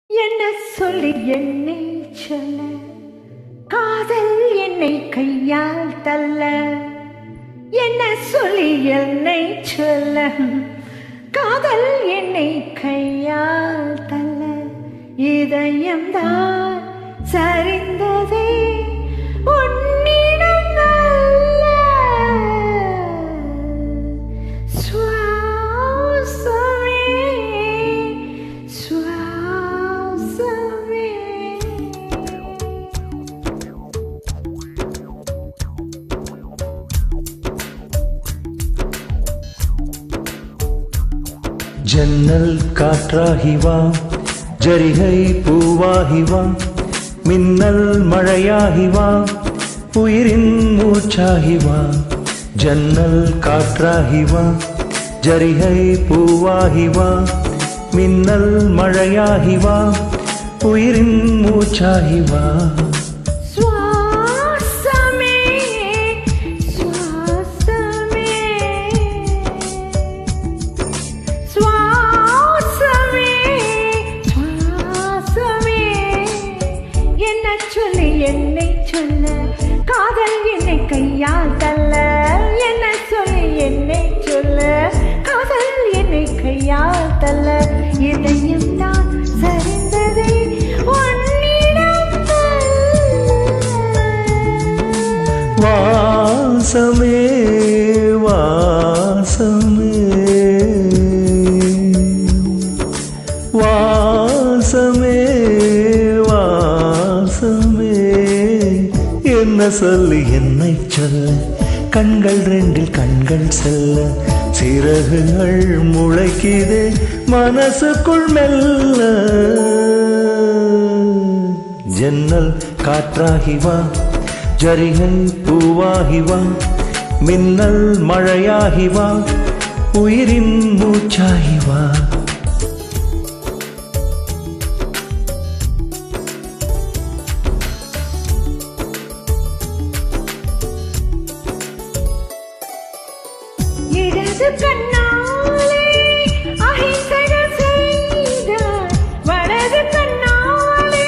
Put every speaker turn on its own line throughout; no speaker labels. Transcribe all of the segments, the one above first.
என்ன சொல்லி என்னை சொல்ல, காதல் என்னை கையால் தள்ள. என்ன சொல்லி என்னை சொல்ல, காதல் என்னை கையால் தள்ள. இதயம்தான் சரிந்ததே உன்னிடம் அல்ல. சுவாசமே சுவாசமே.
ஜன்னல் காற்றாகி வா, ஜரிகை பூவாகி வா, மின்னல் மழையாகி வா, உயிரின் மூச்சாகி வா. ஜன்னல் காற்றாகி வா, ஜரிகை பூவாகி வா, மின்னல் மழையாகி வா, உயிரின் மூச்சாகி வா.
என்னை சொல்ல, காதல் என்னை கையால் தள்ள. என்ன சொல்லி என்னை சொல்ல, காதல் என்னை கையால் தள்ள. இதயம் தான் சரிந்ததை உன்னிடம்
வாசமே வாசமே வாசமே வாசமே. என்ன சொல்லி என்னை சொல்ல, கண்கள் ரெண்டில் கண்கள் செல்ல, சிறகுகள் முளைக்குதே மனசுக்குள் மெல்ல. ஜன்னல் காற்றாகி வா, ஜரிகை பூவாகி வா, மின்னல் மழையாகி வா, உயிரின் மூச்சாகி வா.
இடது கண்ணாலே அஹிம்சைகள் செய்தாய், வலது கண்ணாலே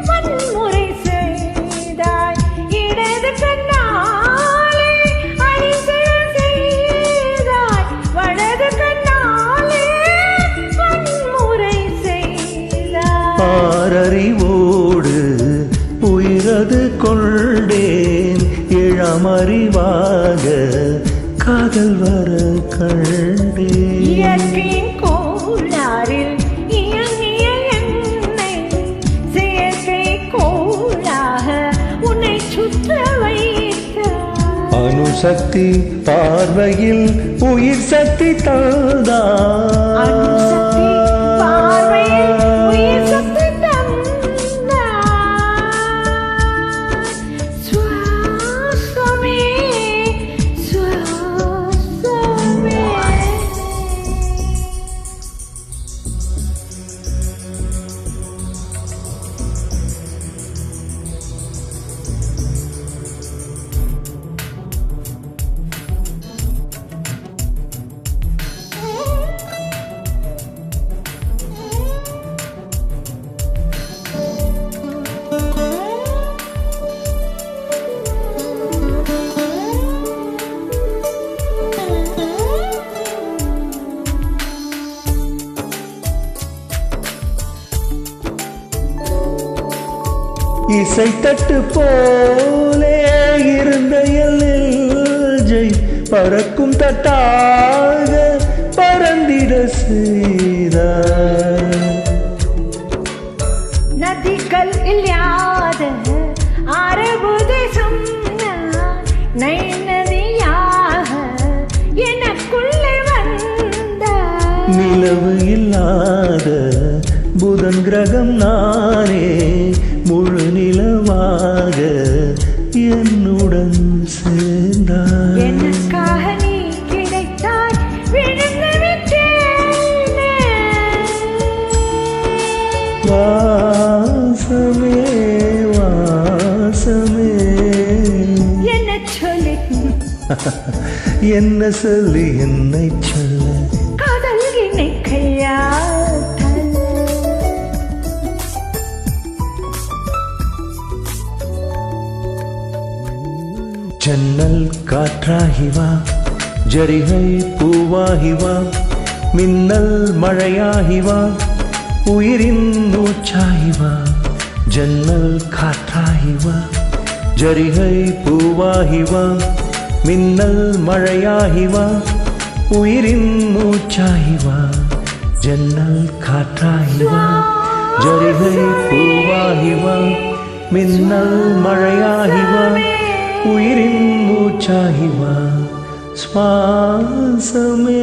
வன்முறை செய்தாய். இடது கண்ணாலே அஹிம்சைகள் செய்தாய், வலது கண்ணாலே வன்முறை செய்தாய்.
ஆறறிவோடு உயிரது கொண்டேன், இளமறிவாக காதல் வர கண்டே.
இயற்கையின் கோளாறில் இயங்கிய என்னை செயற்கை கோளாக உன்னை சுற்ற வைத்தாய்.
அணுசக்தி பார்வையில் உயிர் சக்தி தந்தா.
அணுசக்தி பார்வையில் உயிர் சக்தி தந்தாய். சுவாசமே சுவாசமே.
இசைத்தட்டு போலே இருந்த எல்லை பறக்கும் தட்டாக பறந்திட செய்தார்.
நதிகள் இல்லாத அரபு தேசம் நதியாக எனக்குள்ளே வந்த.
நிலவு இல்லாத புதன் கிரகம் நானே, முழு நிலவாக என்னுடன் சேர்ந்தார்.
எனக்காக நீ கிடைத்தாய், விழுந்து விட்டேனே.
வாசமே வாசமே.
என்ன சொல்லி
என்ன சொல்லி என்னை சொல்ல,
காதல் என்னை கையால் தள்ள.
காற்றாகி வா ஜரிகை பூவாகி வா மின்னல் மழையாகி வா உயிரின் மூச்சாகி வா ஜன்னல் காற்றாகி வா ஜரிகை பூவாகி வா மின்னல் மழையாகி வா உயிரின் மூச்சாகி வா ஜன்னல் காற்றாகி வா ஜரிகை பூவாகி வா மின்னல் மழையாகி வா உயிரின் மூச்சாகி வா சுவாசமே